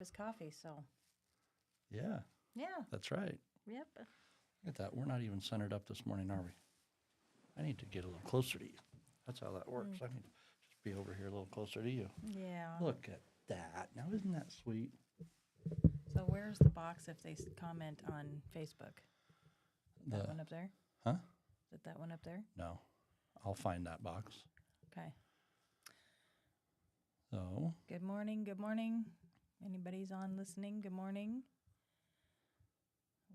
his coffee, so. Yeah, Yeah. that's right. Yep. Look at that. We're not even centered up this morning, are we? I need to get a little closer to you. That's how that works. I need to just be over here a little closer to you. Yeah. Look at that. Now, isn't that sweet? So where's the box if they comment on Facebook? That one up there? Huh? Is it that one up there? No. I'll find that box. Okay. So, Good morning. Good morning. Anybody's on listening? Good morning.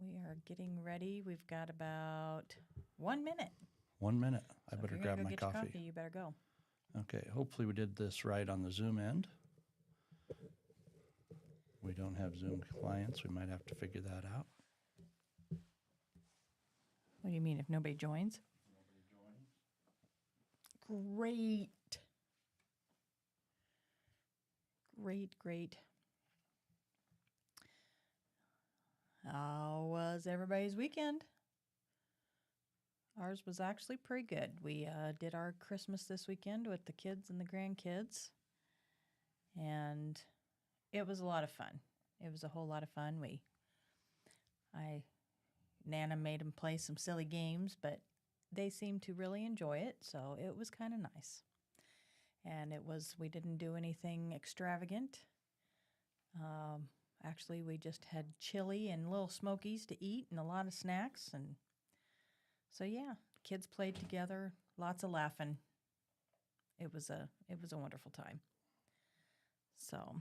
We are getting ready. We've got about 1 minute. 1 minute. I So better if you're grab gonna go my get your coffee. coffee. You better go. Okay. Hopefully, we did this right on the Zoom end. We don't have Zoom clients. We might have to figure that out. What do you mean if nobody joins? Great. Great. How was everybody's weekend? Ours was actually pretty good. We did our Christmas this weekend with the kids and the grandkids, and it was a lot of fun. It was a whole lot of fun. Nana made them play some silly games, but they seemed to really enjoy it, so it was kind of nice. And we didn't do anything extravagant. Actually, we just had chili and little smokies to eat and a lot of snacks. And so, yeah, kids played together, lots of laughing. It was a wonderful time. So,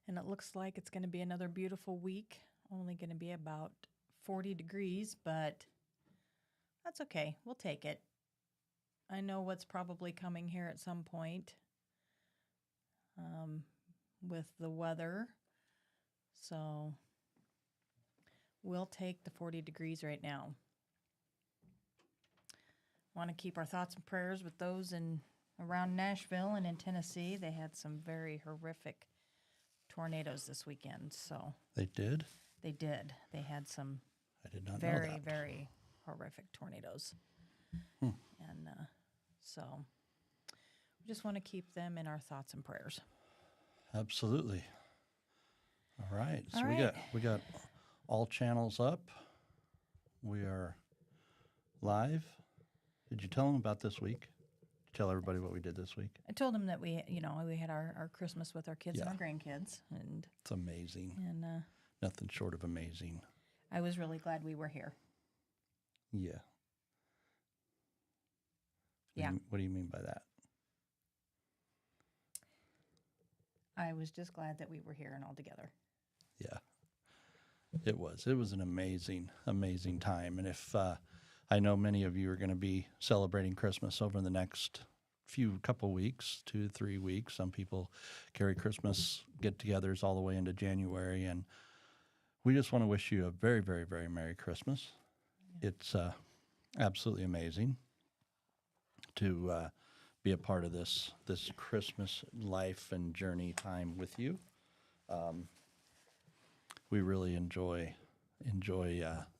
and it looks like it's going to be another beautiful week. Only going to be about 40 degrees, but that's okay. We'll take it. I know what's probably coming here at some point with the weather. So we'll take the 40 degrees right now. Want to keep our thoughts and prayers with those around Nashville and in Tennessee. They had some very horrific tornadoes this weekend. So They did? They did. They had some I did not know very, that. very horrific tornadoes. And so we just want to keep them in our thoughts and prayers. Absolutely. All right. So All right. we got all channels up. We are live. Did you tell them about this week? Did you tell everybody what we did this week? I told them that we had our Christmas with our kids and Yeah. our grandkids, and It's amazing. and Nothing short of amazing. I was really glad we were here. Yeah. Yeah. What do you mean by that? I was just glad that we were here and all together. Yeah. It was. It was an amazing, amazing time. And if I know many of you are going to be celebrating Christmas over the next couple weeks, 2 to 3 weeks. Some people carry Christmas get-togethers all the way into January. And we just want to wish you a very, very, very Merry Christmas. Yeah. It's absolutely amazing to be a part of this Christmas life and journey time with you. We really enjoy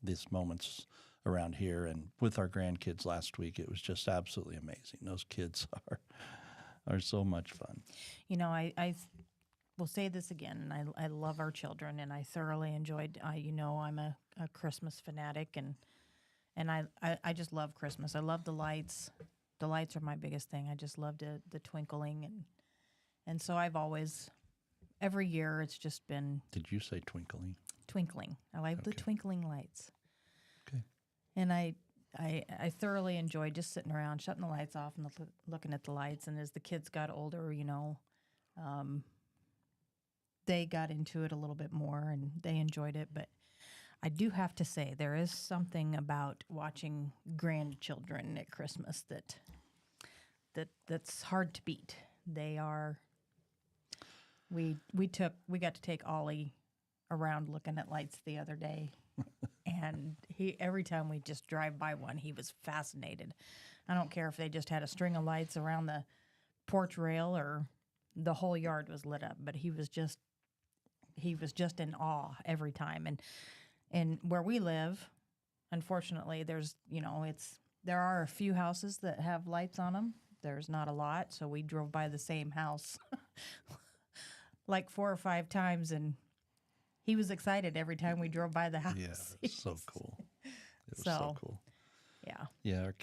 these moments around here, and with our grandkids last week, it was just absolutely amazing. Those kids are so much fun. You know, I will say this again, and I love our children, and I thoroughly enjoyed. I'm a Christmas fanatic, and I just love Christmas. I love the lights. The lights are my biggest thing. I just loved the twinkling, and so I've always, every year it's just been. Did you say twinkling? Twinkling. I like the twinkling lights. Okay. And I thoroughly enjoyed just sitting around, shutting the lights off and looking at the lights. And as the kids got older, they got into it a little bit more and they enjoyed it. But I do have to say, there is something about watching grandchildren at Christmas that's hard to beat. They are. We got to take Ollie around looking at lights the other day, and every time we just drive by one, he was fascinated. I don't care if they just had a string of lights around the porch rail or the whole yard was lit up, but he was just in awe every time. And where we live, unfortunately, there are a few houses that have lights on them, there's not a lot, so we drove by the same house like 4 or 5 times, and he was excited every time we drove by the house. Yeah, it's so cool. It was so So- cool. Yeah. Yeah, our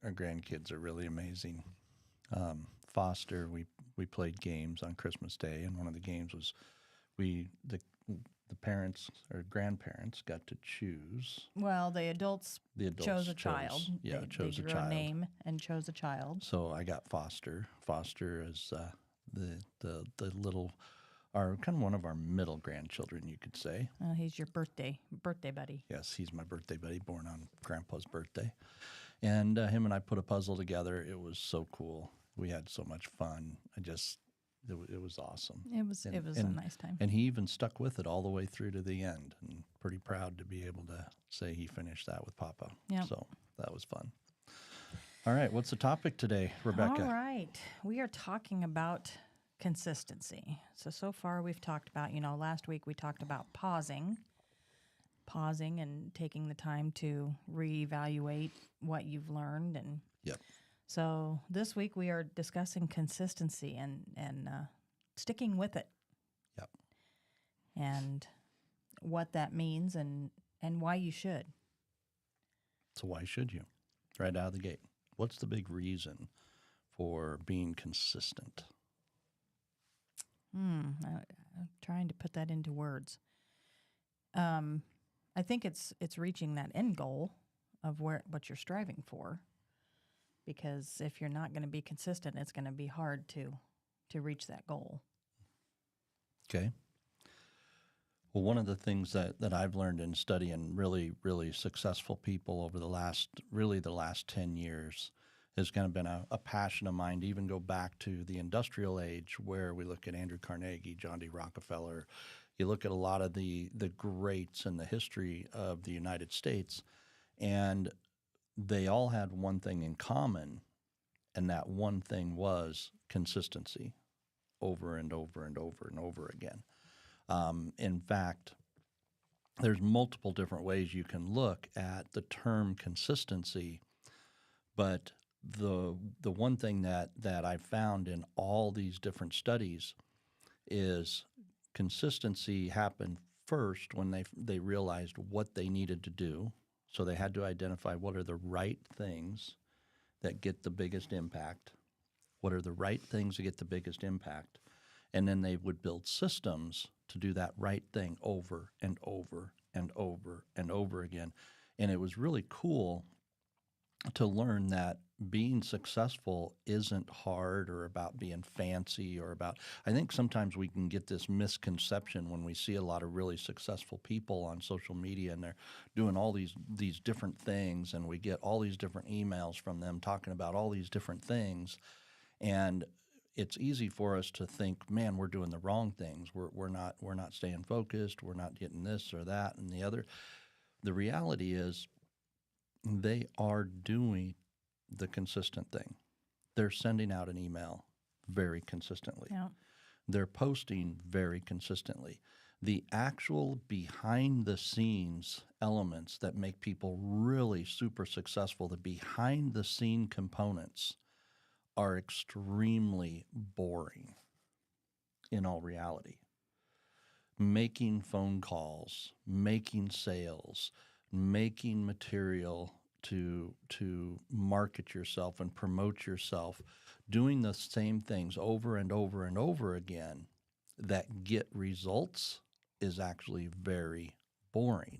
grandkids are really amazing. Foster, we played games on Christmas Day, and one of the games was the parents or grandparents got to choose. Well, the adults, The adults chose a child. Yeah, they chose a drew child. a name and chose a child. So I got Foster. Foster is the little, our kind of one of our middle grandchildren, you could say. He's your birthday buddy. Yes, he's my birthday buddy, born on Grandpa's birthday. And him and I put a puzzle together. It was so cool. We had so much fun. It was awesome. It was a nice time. And he even stuck with it all the way through to the end. And pretty proud to be able to say he finished that with Papa. Yeah. So that was fun. All right, what's the topic today, Rebecca? All right. We are talking about consistency. So far we've talked about, last week we talked about pausing and taking the time to reevaluate what you've learned. And Yep. so this week we are discussing consistency and sticking with it. Yep. And what that means and why you should. So why should you? Right out of the gate. What's the big reason for being consistent? I'm trying to put that into words. I think it's reaching that end goal of what you're striving for. Because if you're not going to be consistent, it's going to be hard to reach that goal. Okay. Well, one of the things that I've learned in studying really, really successful people over the last 10 years has kind of been a passion of mine to even go back to the industrial age, where we look at Andrew Carnegie, John D. Rockefeller. You look at a lot of the greats in the history of the United States, and they all had one thing in common, and that one thing was consistency over and over and over and over again. In fact, there's multiple different ways you can look at the term consistency, but the one thing that I found in all these different studies is consistency happened first when they realized what they needed to do. So they had to identify what are the right things that get the biggest impact, what are the right things that get the biggest impact, and then they would build systems to do that right thing over and over and over and over again. And it was really cool to learn that being successful isn't hard or about being fancy or about, I think sometimes we can get this misconception when we see a lot of really successful people on social media and they're doing all these different things, and we get all these different emails from them talking about all these different things. And it's easy for us to think, man, we're doing the wrong things. We're not staying focused. We're not getting this or that and the other. The reality is they are doing the consistent thing. They're sending out an email very consistently. Yeah. They're posting very consistently. The actual behind-the-scenes elements that make people really super successful, the behind-the-scene components, are extremely boring in all reality. Making phone calls, making sales, making material to market yourself and promote yourself, doing the same things over and over and over again that get results is actually very boring.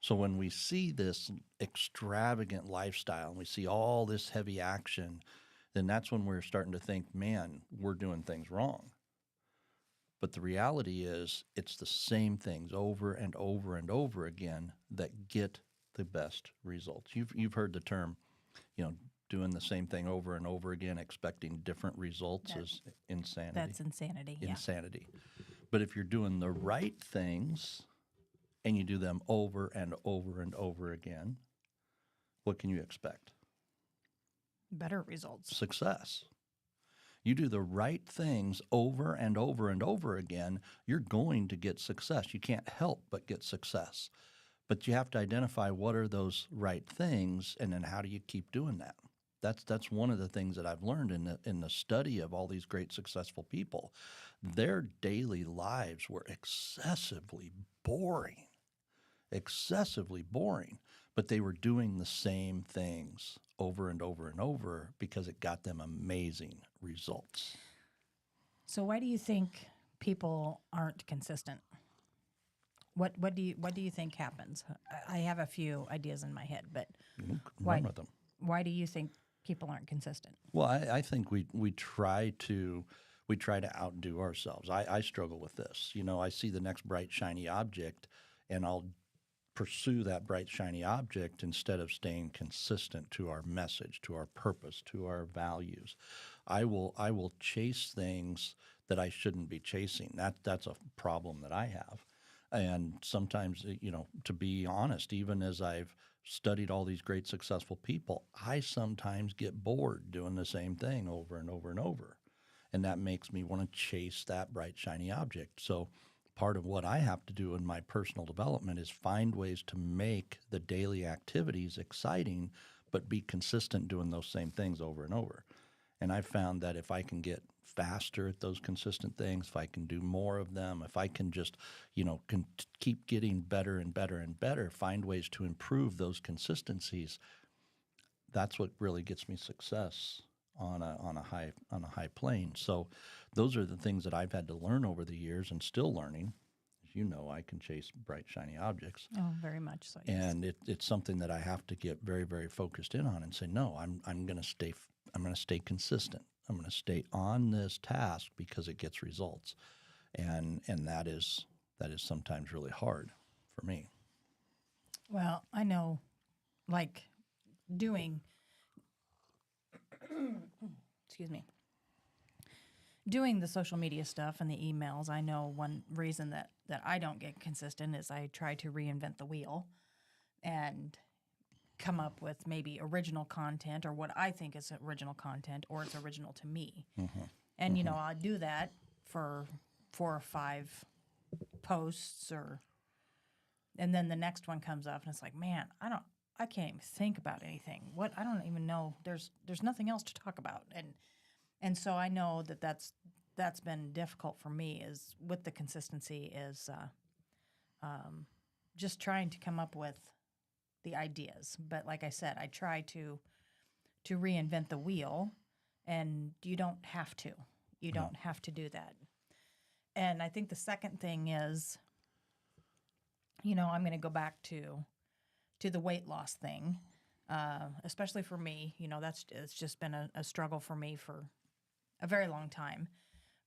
So when we see this extravagant lifestyle and we see all this heavy action, then that's when we're starting to think, man, we're doing things wrong. But the reality is it's the same things over and over and over again that get the best results. You've heard the term, doing the same thing over and over again, expecting different results is insanity. That's insanity. Yeah. Insanity. But if you're doing the right things and you do them over and over and over again, what can you expect? Better results. Success. You do the right things over and over and over again, you're going to get success. You can't help but get success. But you have to identify what are those right things, and then how do you keep doing that? That's one of the things that I've learned in the study of all these great successful people. Their daily lives were excessively boring, but they were doing the same things over and over and over because it got them amazing results. So why do you think people aren't consistent? What do you think happens? I have a few ideas in my head, but Run with them. why do you think people aren't consistent? Well, I think we try to outdo ourselves. I struggle with this. I see the next bright shiny object, and I'll pursue that bright shiny object instead of staying consistent to our message, to our purpose, to our values. I will chase things that I shouldn't be chasing. That's a problem that I have. And sometimes, to be honest, even as I've studied all these great successful people, I sometimes get bored doing the same thing over and over and over. And that makes me want to chase that bright, shiny object. So part of what I have to do in my personal development is find ways to make the daily activities exciting, but be consistent doing those same things over and over. And I've found that if I can get faster at those consistent things, if I can do more of them, if I can just, keep getting better and better and better, find ways to improve those consistencies, that's what really gets me success on a high plane. So those are the things that I've had to learn over the years and still learning. As you know, I can chase bright, shiny objects. Oh, very much so. Yes. And it's something that I have to get very, very focused in on and say, no, I'm going to stay consistent. I'm going to stay on this task because it gets results, and that is sometimes really hard for me. Well, I know, like doing, excuse me, doing the social media stuff and the emails. I know one reason that I don't get consistent is I try to reinvent the wheel and come up with maybe original content or what I think is original content or it's original to me. Mm-hmm. And, I'll do that for 4 or 5 posts and then the next one comes up and it's like, man, I can't even think about anything. I don't even know. There's nothing else to talk about. And so I know that's been difficult for me is with the consistency is just trying to come up with the ideas. But like I said, I try to reinvent the wheel, and you don't have to. You don't have to do that. And I think the second thing is, I'm going to go back to the weight loss thing, especially for me. It's just been a struggle for me for a very long time.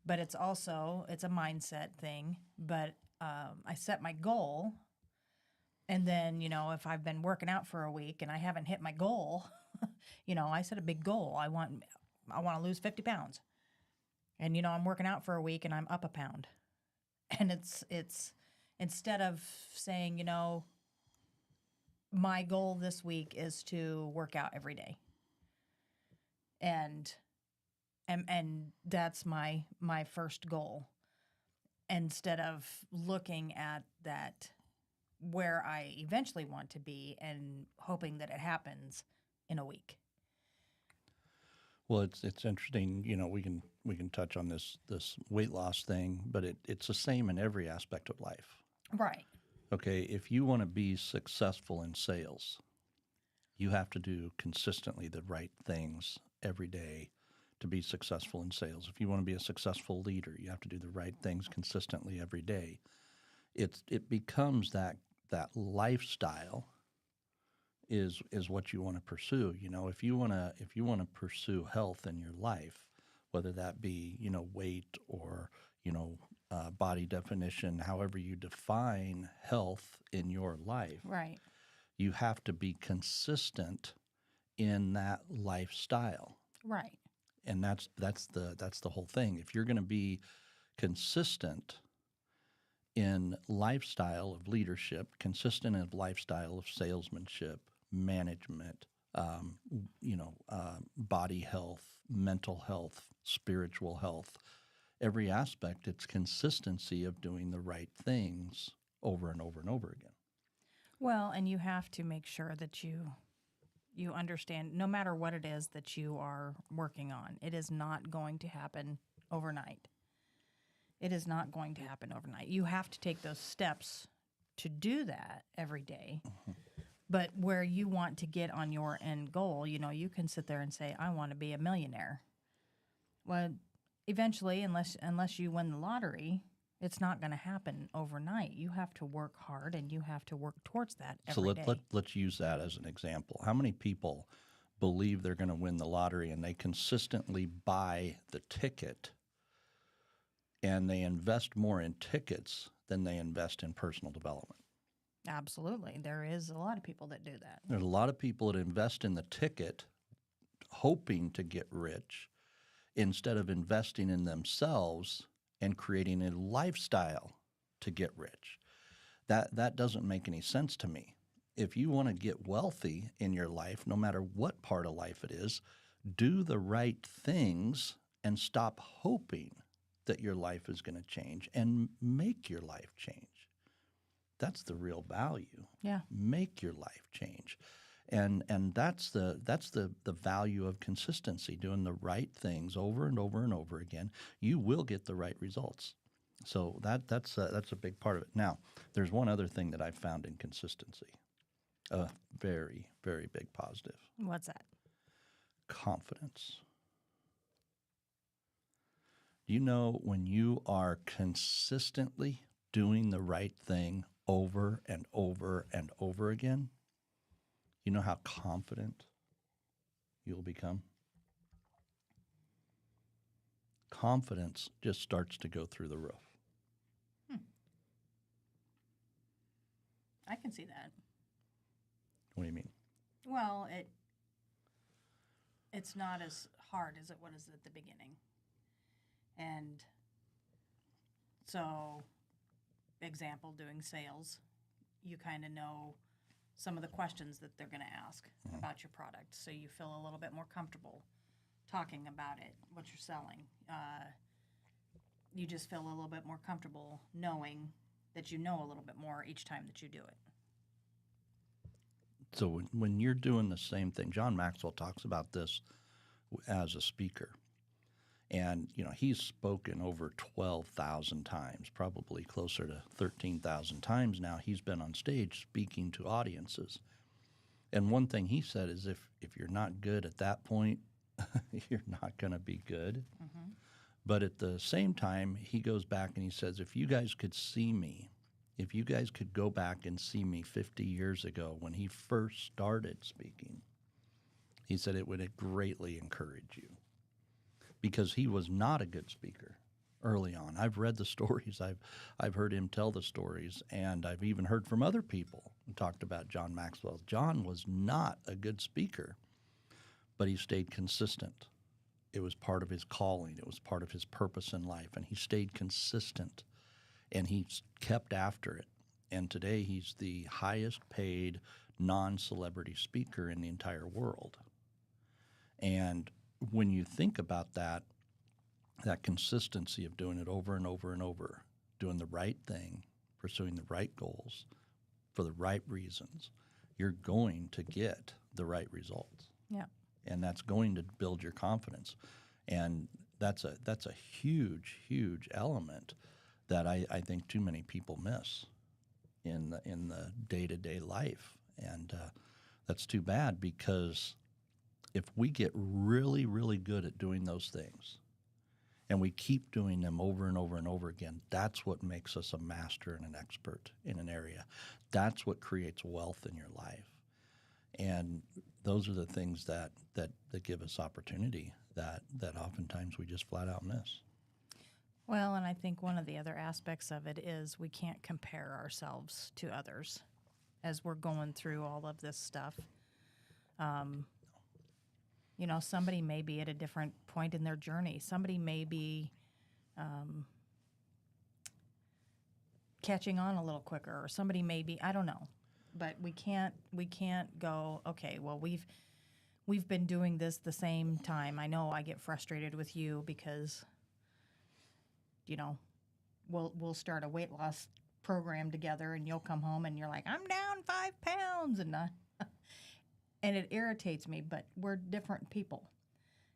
But it's a mindset thing. But I set my goal. And then, if I've been working out for a week and I haven't hit my goal, I set a big goal. I want to lose 50 pounds. And, I'm working out for a week and I'm up a pound. And it's instead of saying, my goal this week is to work out every day. And that's my first goal. Instead of looking at that where I eventually want to be and hoping that it happens in a week. Well, it's interesting. We can touch on this weight loss thing, but it's the same in every aspect of life. Right. Okay, if you want to be successful in sales, you have to do consistently the right things every day to be successful in sales. If you want to be a successful leader, you have to do the right things consistently every day. It becomes that lifestyle is what you want to pursue. If you want to pursue health in your life, whether that be weight or body definition, however you define health in your life, Right. you have to be consistent in that lifestyle. Right. And that's the whole thing. If you're going to be consistent in lifestyle of leadership, consistent in lifestyle of salesmanship, management, body health, mental health, spiritual health, every aspect, it's consistency of doing the right things over and over and over again. Well, and you have to make sure that you understand no matter what it is that you are working on, it is not going to happen overnight. It is not going to happen overnight. You have to take those steps to do that every day. But where you want to get on your end goal, you can sit there and say, I want to be a millionaire. Well, eventually, unless you win the lottery, it's not going to happen overnight. You have to work hard and you have to work towards that every day. Let's use that as an example. How many people believe they're going to win the lottery and they consistently buy the ticket and they invest more in tickets than they invest in personal development? Absolutely. There is a lot of people that do that. There's a lot of people that invest in the ticket hoping to get rich instead of investing in themselves and creating a lifestyle to get rich. That doesn't make any sense to me. If you want to get wealthy in your life, no matter what part of life it is, do the right things and stop hoping that your life is going to change and make your life change. That's the real value. Yeah. Make your life change. And that's the value of consistency, doing the right things over and over and over again. You will get the right results. So that's a big part of it. Now, there's one other thing that I've found in consistency, a very, very big positive. What's that? Confidence. You know, when you are consistently doing the right thing over and over and over again, you know how confident you'll become? Confidence just starts to go through the roof. I can see that. What do you mean? Well, it's not as hard as it was at the beginning. And so, example, doing sales, you kind of know some of the questions that they're going to ask about your product. So you feel a little bit more comfortable talking about it, what you're selling. You just feel a little bit more comfortable knowing that you know a little bit more each time that you do it. So when you're doing the same thing, John Maxwell talks about this as a speaker. And, he's spoken over 12,000 times, probably closer to 13,000 times now. He's been on stage speaking to audiences. And one thing he said is if you're not good at that point, you're not going to be good. Mm-hmm. But at the same time, he goes back and he says, if you guys could see me, if you guys could go back and see me 50 years ago when he first started speaking, he said it would greatly encourage you. Because he was not a good speaker early on. I've read the stories. I've heard him tell the stories, and I've even heard from other people who talked about John Maxwell. John was not a good speaker, but he stayed consistent. It was part of his calling. It was part of his purpose in life, and he stayed consistent, and he kept after it. And today he's the highest paid non-celebrity speaker in the entire world. And when you think about that consistency of doing it over and over and over, doing the right thing, pursuing the right goals for the right reasons, you're going to get the right results. Yeah. And that's going to build your confidence. And that's a huge, huge element that I think too many people miss in the day-to-day life. And that's too bad, because if we get really, really good at doing those things and we keep doing them over and over and over again, that's what makes us a master and an expert in an area. That's what creates wealth in your life. And those are the things that give us opportunity that oftentimes we just flat out miss. Well, and I think one of the other aspects of it is we can't compare ourselves to others as we're going through all of this stuff. Somebody may be at a different point in their journey. Somebody may be catching on a little quicker, or somebody may be, I don't know. But we can't go, okay, well, we've been doing this the same time. I know I get frustrated with you because, we'll start a weight loss program together and you'll come home and you're like, I'm down 5 pounds. And and it irritates me, but we're different people.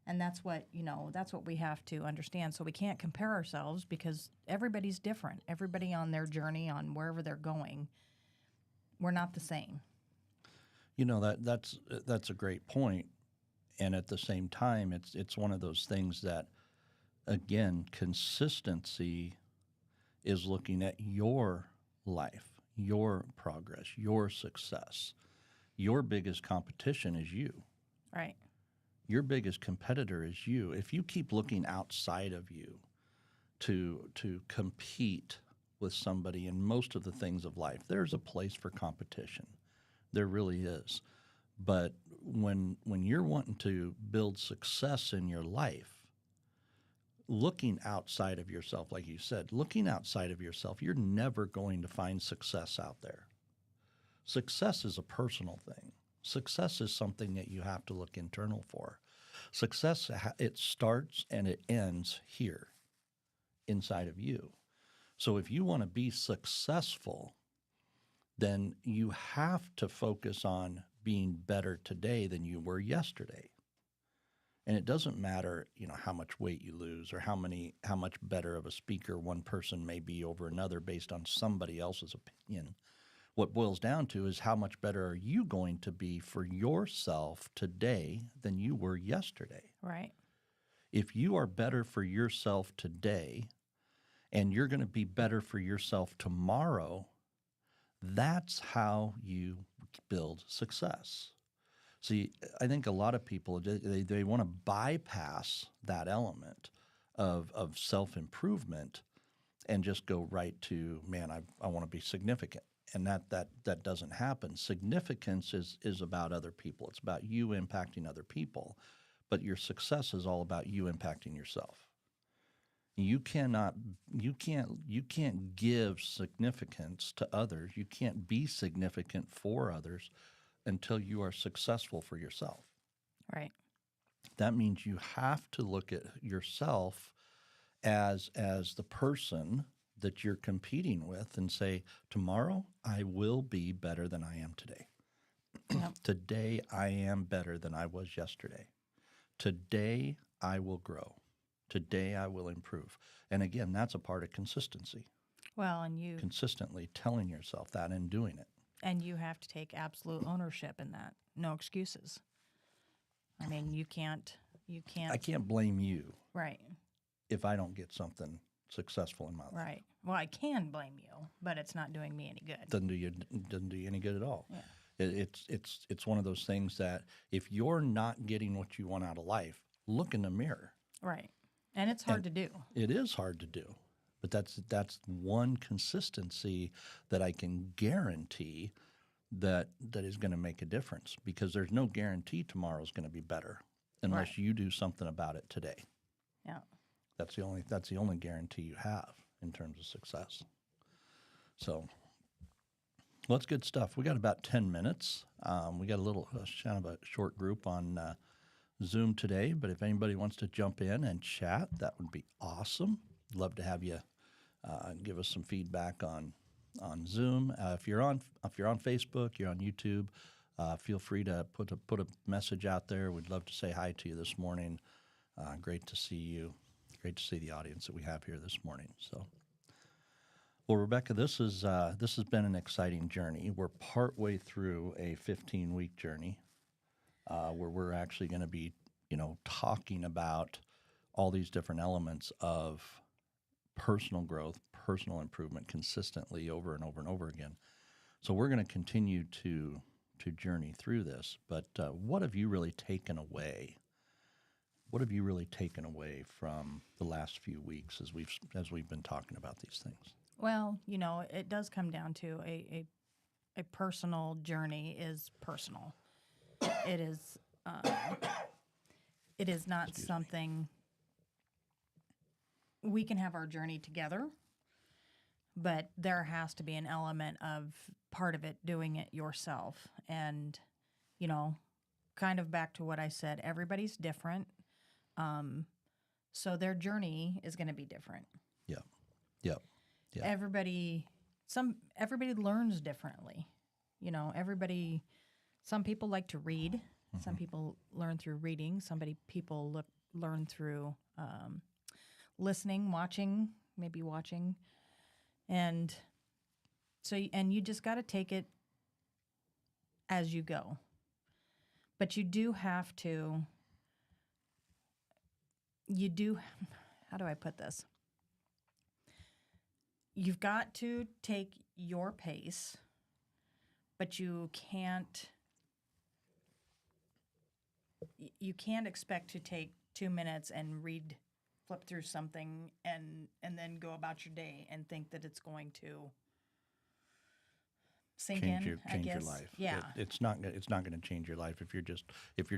And that's what, that's what we have to understand. So we can't compare ourselves because everybody's different. Everybody on their journey, on wherever they're going, we're not the same. That's a great point. And at the same time, it's one of those things that, again, consistency is looking at your life, your progress, your success. Your biggest competition is you. Right. Your biggest competitor is you. If you keep looking outside of you to compete with somebody in most of the things of life, there's a place for competition. There really is. But when you're wanting to build success in your life, looking outside of yourself, like you said, looking outside of yourself, you're never going to find success out there. Success is a personal thing. Success is something that you have to look internal for. Success, it starts and it ends here, inside of you. So if you want to be successful, then you have to focus on being better today than you were yesterday. And it doesn't matter, how much weight you lose or how much better of a speaker one person may be over another based on somebody else's opinion. What boils down to is how much better are you going to be for yourself today than you were yesterday? Right. If you are better for yourself today and you're going to be better for yourself tomorrow, that's how you build success. See, I think a lot of people, they want to bypass that element of self-improvement and just go right to, man, I want to be significant. And that doesn't happen. Significance is about other people. It's about you impacting other people. But your success is all about you impacting yourself. You can't give significance to others. You can't be significant for others until you are successful for yourself. Right. That means you have to look at yourself as the person that you're competing with and say, tomorrow I will be better than I am today. Yep. Today I am better than I was yesterday. Today I will grow. Today I will improve. And again, that's a part of consistency. Well, and you Consistently telling yourself that and doing it. and you have to take absolute ownership in that. No excuses. I mean, you can't. I can't blame you Right. if I don't get something successful in my life. Right. Well, I can blame you, but it's not doing me any good. Doesn't do you any good at all. Yeah. It's one of those things that if you're not getting what you want out of life, look in the mirror. Right. And it's hard to do. It is hard to do, but that's one consistency that I can guarantee that is going to make a difference, because there's no guarantee tomorrow's going to be better unless Right. you do something about it today. Yeah. That's the only guarantee you have in terms of success. So, well, that's good stuff. We got about 10 minutes. We got kind of a short group on Zoom today, but if anybody wants to jump in and chat, that would be awesome. Love to have you give us some feedback on Zoom. If you're on Facebook, you're on YouTube, feel free to put a message out there. We'd love to say hi to you this morning. Great to see you. Great to see the audience that we have here this morning. So, well, Rebecca, this has been an exciting journey. We're partway through a 15-week journey where we're actually going to be, talking about all these different elements of personal growth, personal improvement consistently over and over and over again. So we're going to continue to journey through this. But what have you really taken away? What have you really taken away from the last few weeks as we've been talking about these things? Well, it does come down to a personal journey is personal. It is not something we can have our journey together, but there has to be an element of part of it doing it yourself. And, kind of back to what I said, everybody's different. So their journey is going to be different. Yeah. Everybody learns differently. Everybody, Some people like to read. Some people learn through reading. People learn through listening, watching, maybe watching. And and you just got to take it as you go. But you do have to, how do I put this? You've got to take your pace, but you can't expect to take 2 minutes and flip through something and then go about your day and think that it's going to sink change in. your life. Yeah. It's not going to change your life if you're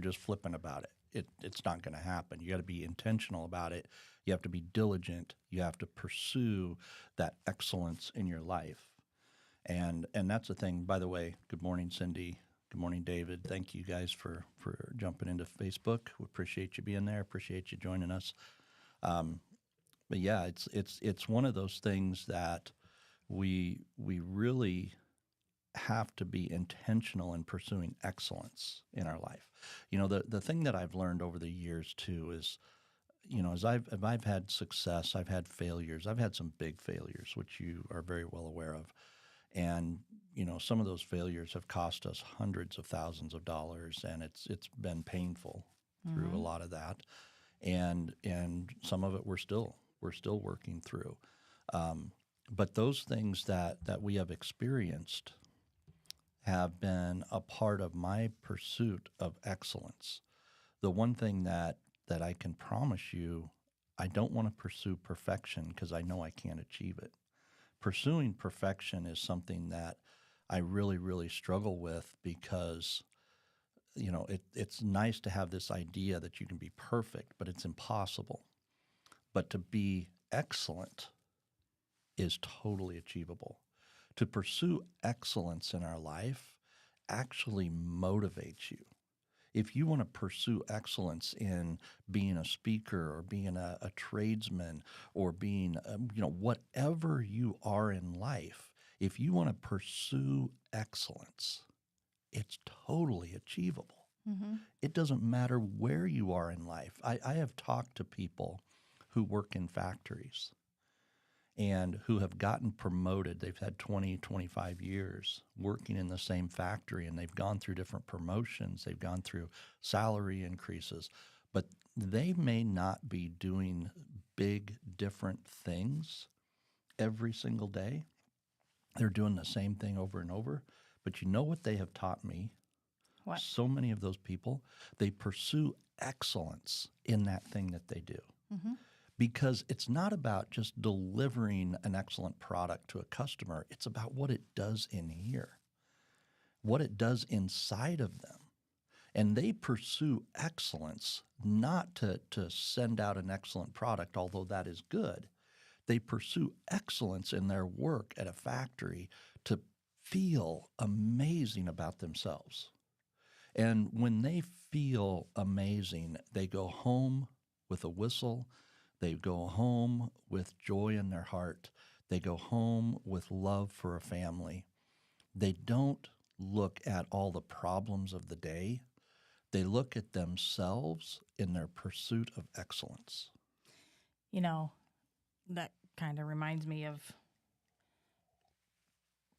just flipping about it. It's not going to happen. You got to be intentional about it. You have to be diligent. You have to pursue that excellence in your life. And that's the thing. By the way, good morning, Cindy. Good morning, David. Thank you guys for jumping into Facebook. We appreciate you being there. Appreciate you joining us. But yeah, it's one of those things that we really have to be intentional in pursuing excellence in our life. You know, the thing that I've learned over the years too is, you know, as I've had success, I've had failures. I've had some big failures, which you are very well aware of. And, you know, some of those failures have cost us hundreds of thousands of dollars, and it's been painful through a lot of that. And some of it we're still working through. But those things that we have experienced have been a part of my pursuit of excellence. The one thing that I can promise you, I don't want to pursue perfection because I know I can't achieve it. Pursuing perfection is something that I really, really struggle with because, you know, it's nice to have this idea that you can be perfect, but it's impossible. But to be excellent is totally achievable. To pursue excellence in our life actually motivates you. If you want to pursue excellence in being a speaker or being a tradesman or being, you know, whatever you are in life, if you want to pursue excellence, it's totally achievable. Mm-hmm. It doesn't matter where you are in life. I have talked to people who work in factories and who have gotten promoted. They've had 20, 25 years working in the same factory, and they've gone through different promotions. They've gone through salary increases, but they may not be doing big, different things every single day. They're doing the same thing over and over. But you know what they have taught me? What? So many of those people, they pursue excellence in that thing that they do. Mm-hmm. Because it's not about just delivering an excellent product to a customer. It's about what it does in here, what it does inside of them. And they pursue excellence not to send out an excellent product, although that is good. They pursue excellence in their work at a factory to feel amazing about themselves. And when they feel amazing, they go home with a whistle. They go home with joy in their heart. They go home with love for a family. They don't look at all the problems of the day. They look at themselves in their pursuit of excellence. You know, that kind of reminds me of,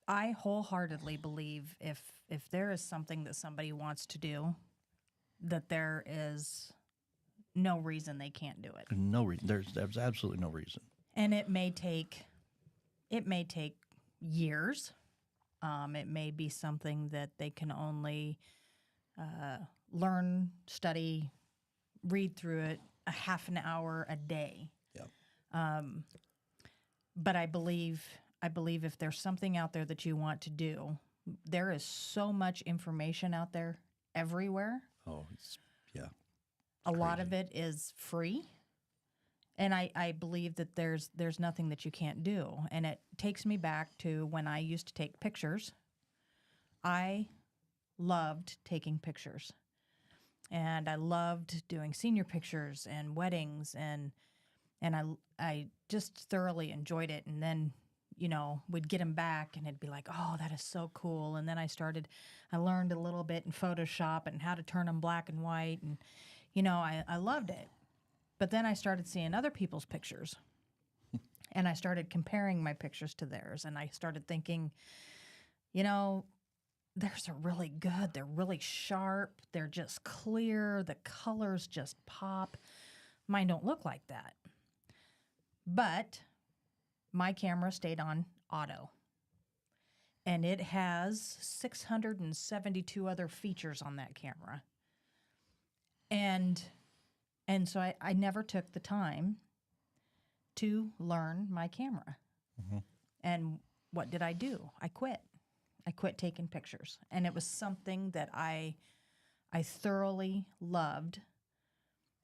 I wholeheartedly believe if there is something that somebody wants to do, that there is no reason they can't do it. No reason. There's absolutely no reason. And it may take years. It may be something that they can only learn, study, read through it a half an hour a day. Yeah. But I believe if there's something out there that you want to do, there is so much information out there everywhere. Oh, yeah. A lot of it is free. And I believe that there's nothing that you can't do. And it takes me back to when I used to take pictures. I loved taking pictures. And I loved doing senior pictures and weddings, and I just thoroughly enjoyed it. And then we'd get them back and it'd be like, oh, that is so cool. And then I learned a little bit in Photoshop and how to turn them black and white. And, I loved it. But then I started seeing other people's pictures and I started comparing my pictures to theirs. And I started thinking, theirs are really good. They're really sharp. They're just clear. The colors just pop. Mine don't look like that. But my camera stayed on auto. And it has 672 other features on that camera. And so I never took the time to learn my camera. Mm-hmm. And what did I do? I quit. I quit taking pictures. And it was something that I thoroughly loved,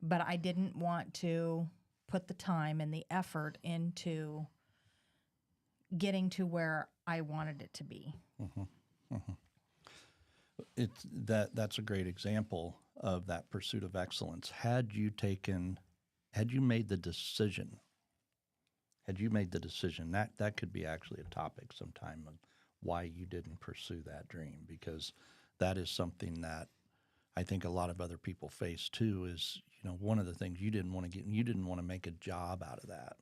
but I didn't want to put the time and the effort into getting to where I wanted it to be. Mm-hmm. Mm-hmm. That's a great example of that pursuit of excellence. Had you made the decision, that could be actually a topic sometime of why you didn't pursue that dream, because that is something that I think a lot of other people face too. Is one of the things you didn't want to make a job out of that.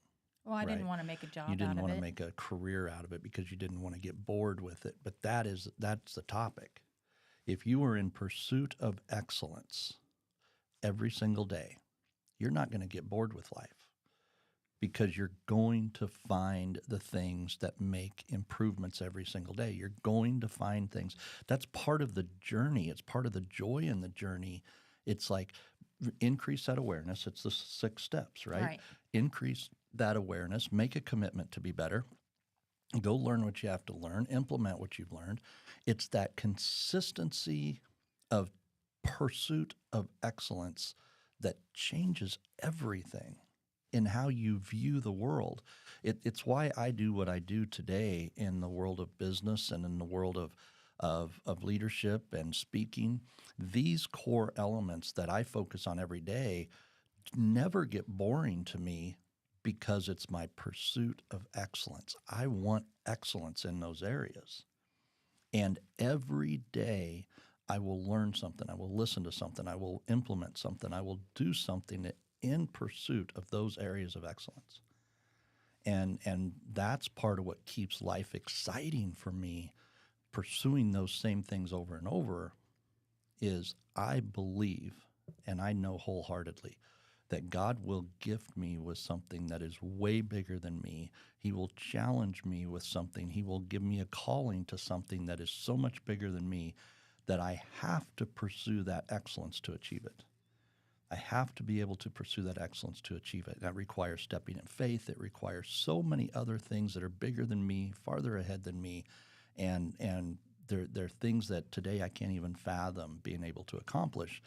Well, I didn't Right. want to make a job out of it. You didn't want to make a career out of it because you didn't want to get bored with it. But that's the topic. If you are in pursuit of excellence every single day, you're not going to get bored with life, because you're going to find the things that make improvements every single day. You're going to find things. That's part of the journey. It's part of the joy in the journey. It's like increase that awareness. It's the 6 steps, right? Right. Increase that awareness, make a commitment to be better, go learn what you have to learn, implement what you've learned. It's that consistency of pursuit of excellence that changes everything in how you view the world. It's why I do what I do today in the world of business and in the world of leadership and speaking. These core elements that I focus on every day never get boring to me, because it's my pursuit of excellence. I want excellence in those areas. And every day I will learn something. I will listen to something. I will implement something. I will do something in pursuit of those areas of excellence. And that's part of what keeps life exciting for me. Pursuing those same things over and over is, I believe, and I know wholeheartedly, that God will gift me with something that is way bigger than me. He will challenge me with something. He will give me a calling to something that is so much bigger than me that I have to pursue that excellence to achieve it. I have to be able to pursue that excellence to achieve it. That requires stepping in faith. It requires so many other things that are bigger than me, farther ahead than me, and they're things that today I can't even fathom being able to accomplish,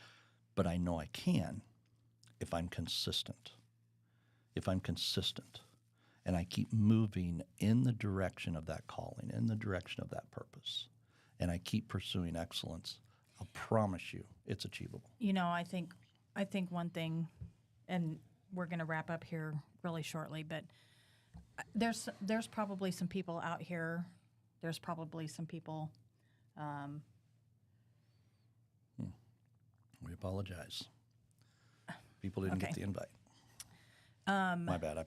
but I know I can. If I'm consistent, and I keep moving in the direction of that calling, in the direction of that purpose, and I keep pursuing excellence, I'll promise you it's achievable. I think one thing, and we're going to wrap up here really shortly, but there's probably some people out here. There's probably some people. We apologize. People didn't Okay. get the invite. My bad.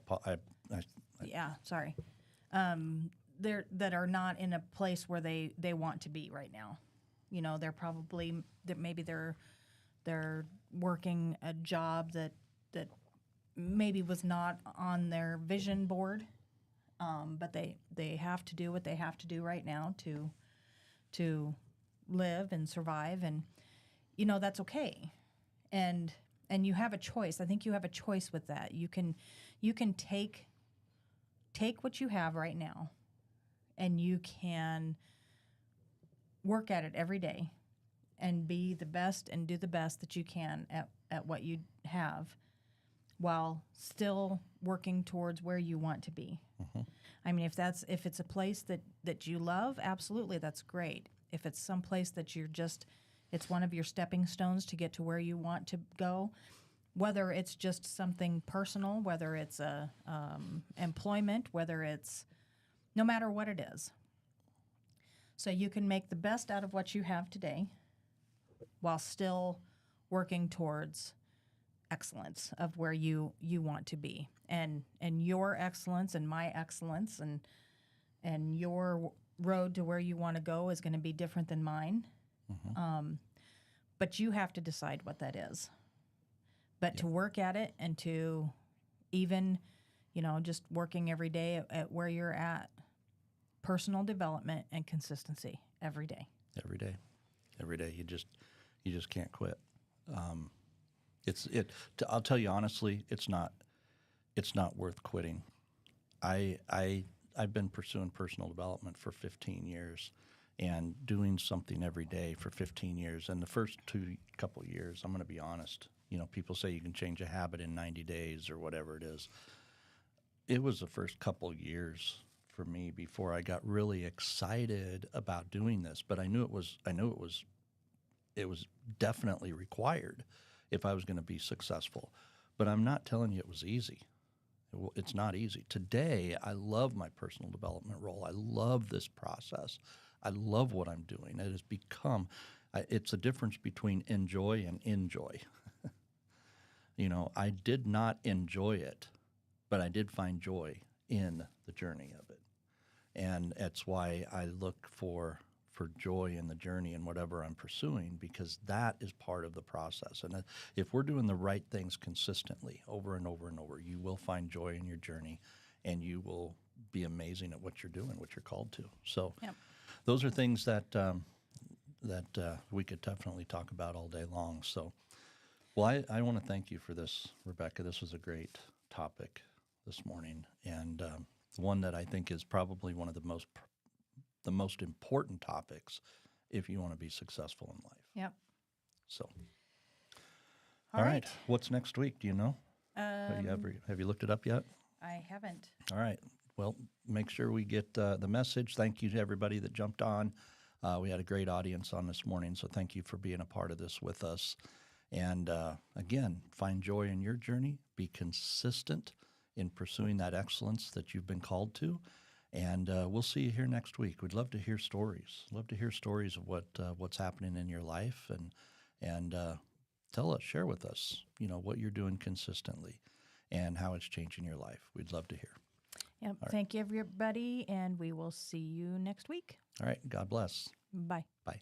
Yeah, sorry. That are not in a place where they want to be right now. They're probably maybe they're working a job that maybe was not on their vision board, but they have to do what they have to do right now to live and survive, and that's okay. And you have a choice. I think you have a choice with that. You can take what you have right now, and you can work at it every day and be the best and do the best that you can at what you have, while still working towards where you want to be. Mm-hmm. I mean, if it's a place that you love, absolutely, that's great. If it's some place that it's one of your stepping stones to get to where you want to go, whether it's just something personal, whether it's employment, whether it's no matter what it is. So you can make the best out of what you have today while still working towards excellence of where you want to be. And your excellence and my excellence and your road to where you want to go is going to be different than mine. But you have to decide what that is. But to work at it and to even, just working every day at where you're at, personal development and consistency every day. Every day. You just can't quit. I'll tell you honestly, it's not worth quitting. I've been pursuing personal development for 15 years and doing something every day for 15 years. And the first couple years, I'm going to be honest, people say you can change a habit in 90 days or whatever it is. It was the first couple years for me before I got really excited about doing this, but I knew it was definitely required if I was going to be successful. But I'm not telling you it was easy. It's not easy. Today, I love my personal development role. I love this process. I love what I'm doing. It has become, it's a difference between enjoy and enjoy. I did not enjoy it, but I did find joy in the journey of it. And that's why I look for joy in the journey and whatever I'm pursuing, because that is part of the process. And if we're doing the right things consistently over and over and over, you will find joy in your journey, and you will be amazing at what you're doing, what you're called to. So those are things that we could definitely talk about all day long. So, well, I want to thank you for this, Rebecca. This was a great topic this morning, and one that I think is probably one of the most important topics if you want to be successful in life. Yep. So, all right. What's next week? Do you know? Have you looked it up yet? I haven't. All right. Well, make sure we get the message. Thank you to everybody that jumped on. We had a great audience on this morning, so thank you for being a part of this with us. And again, find joy in your journey. Be consistent in pursuing that excellence that you've been called to. And we'll see you here next week. We'd love to hear stories. Love to hear stories of what's happening in your life, and tell us, share with us, what you're doing consistently and how it's changing your life. We'd love to hear. Yep. Thank you, everybody, and we will see you next week. All right. God bless. Bye. Bye.